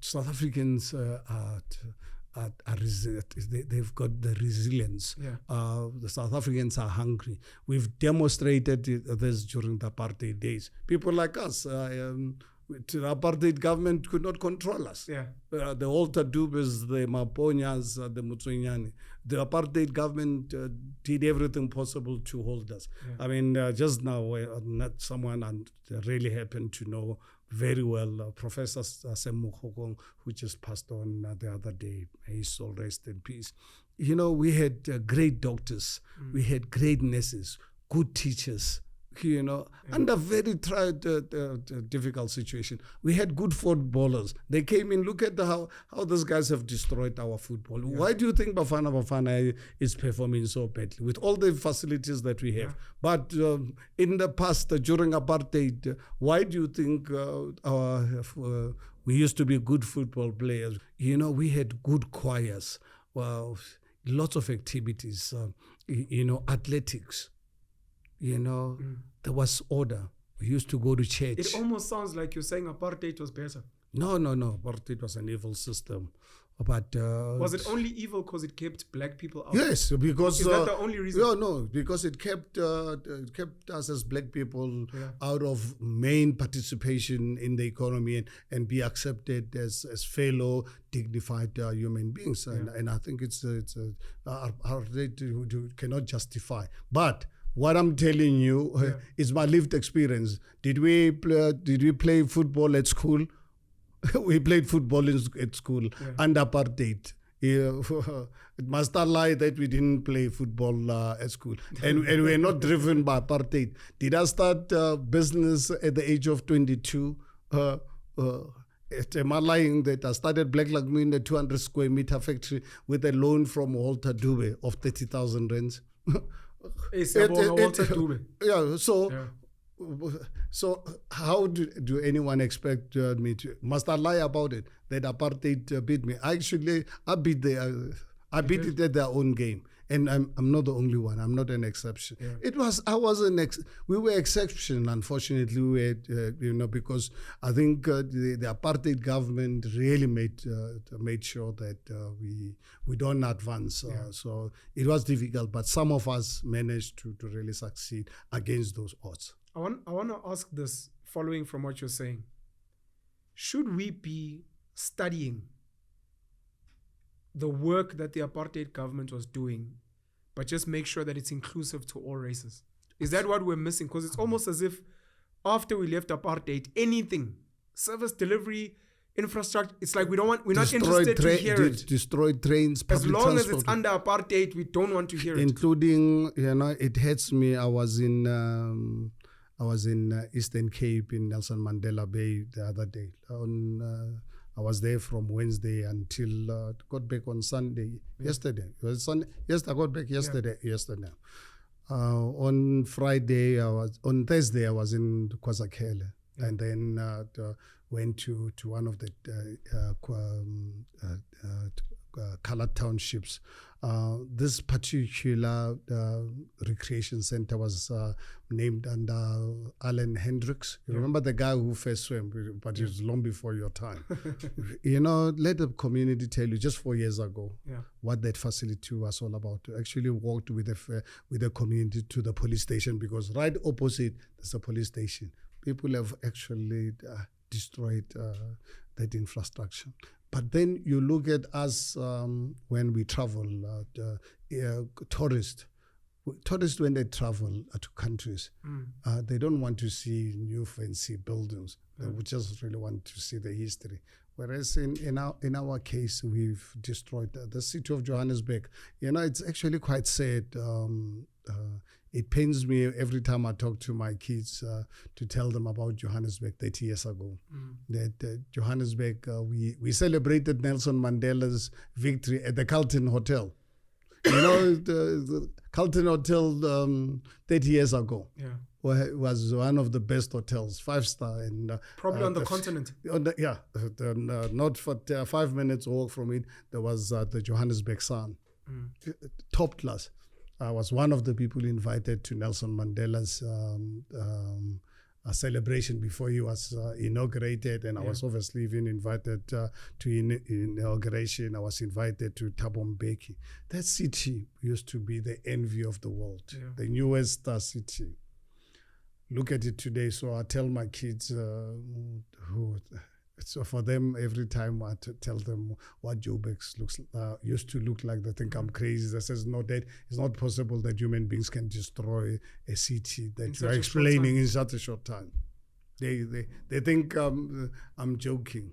South Africans they've got the resilience. Yeah. The South Africans are hungry. We've demonstrated this during the apartheid days. People like us, the apartheid government could not control us. Yeah. The Walter Dubes, the Maponyas, the Mutsunyani. The apartheid government did everything possible to hold us. Yeah. I mean, just now, not someone I really happened to know very well, Professor Semu Khokong, who just passed on the other day. May his soul rest in peace. You know, we had great doctors, we had great nurses, good teachers, you know, under very difficult situation. We had good footballers. They came in, look at how those guys have destroyed our football. Yeah. Why do you think Bafana is performing so badly with all the facilities that we have? Yeah. But in the past, during apartheid, why do you think we used to be good football players? You know, we had good choirs, well, lots of activities, you know, athletics. You know, there was order. We used to go to church. It almost sounds like you're saying apartheid was better. No. Apartheid was an evil system. But was it only evil because it kept black people out? Yes, because is that the only reason? No, because it kept us as black people out of main participation in the economy and be accepted as fellow dignified human beings. And I think it's apartheid cannot justify. But what I'm telling you is my lived experience. Did we play football at school? We played football at school under apartheid. It must not lie that we didn't play football at school. And we're not driven by apartheid. Did I start business at the age of 22? Am I lying that I started Black Lagoon in a 200 square meter factory with a loan from Walter Dube of 30,000 rands? So how do anyone expect me to? Must I lie about it that apartheid beat me? I beat it at their own game, and I'm not the only one. I'm not an exception. Yeah. We were exception. Unfortunately, we were, because I think the apartheid government really made sure that we don't advance. So it was difficult, but some of us managed to really succeed against those odds. I want to ask this, following from what you're saying. Should we be studying the work that the apartheid government was doing, but just make sure that it's inclusive to all races? Is that what we're missing? Because it's almost as if after we left apartheid, anything, service delivery, infrastructure, it's like we're not interested to hear it. Destroyed trains, as long as it's under apartheid, we don't want to hear it. Including, it hurts me. I was in Eastern Cape in Nelson Mandela Bay the other day. I was there from Wednesday until got back on Sunday. Yesterday. It was Sunday. Yes, I got back yesterday. Yesterday. On Thursday I was in KwaZulu. And then went to one of the colored townships. This particular recreation center was named under Alan Hendricks. You remember the guy who first swam, but it was long before your time. Let the community tell you, just 4 years ago, what that facility was all about. I actually walked with the community to the police station, because right opposite there's a police station. People have actually destroyed that infrastructure. But then you look at us when we travel, tourists, when they travel to countries, they don't want to see new fancy buildings. They would just really want to see the history. Whereas in our case, we've destroyed the city of Johannesburg. It's actually quite sad. It pains me every time I talk to my kids to tell them about Johannesburg 30 years ago. That Johannesburg, we celebrated Nelson Mandela's victory at the Carlton Hotel. The Carlton Hotel 30 years ago was one of the best hotels, 5-star. And probably on the continent. Not for 5 minutes walk from it, there was the Johannesburg Sun. Top class. I was one of the people invited to Nelson Mandela's celebration before he was inaugurated, and I was obviously even invited to inauguration. I was invited to Thabo Mbeki. That city used to be the envy of the world, the newest city. Look at it today. So I tell my kids so for them, every time I tell them what Joburg used to look like, they think I'm crazy. They says, no, that it's not possible that human beings can destroy a city that you are explaining in such a short time. They think I'm joking.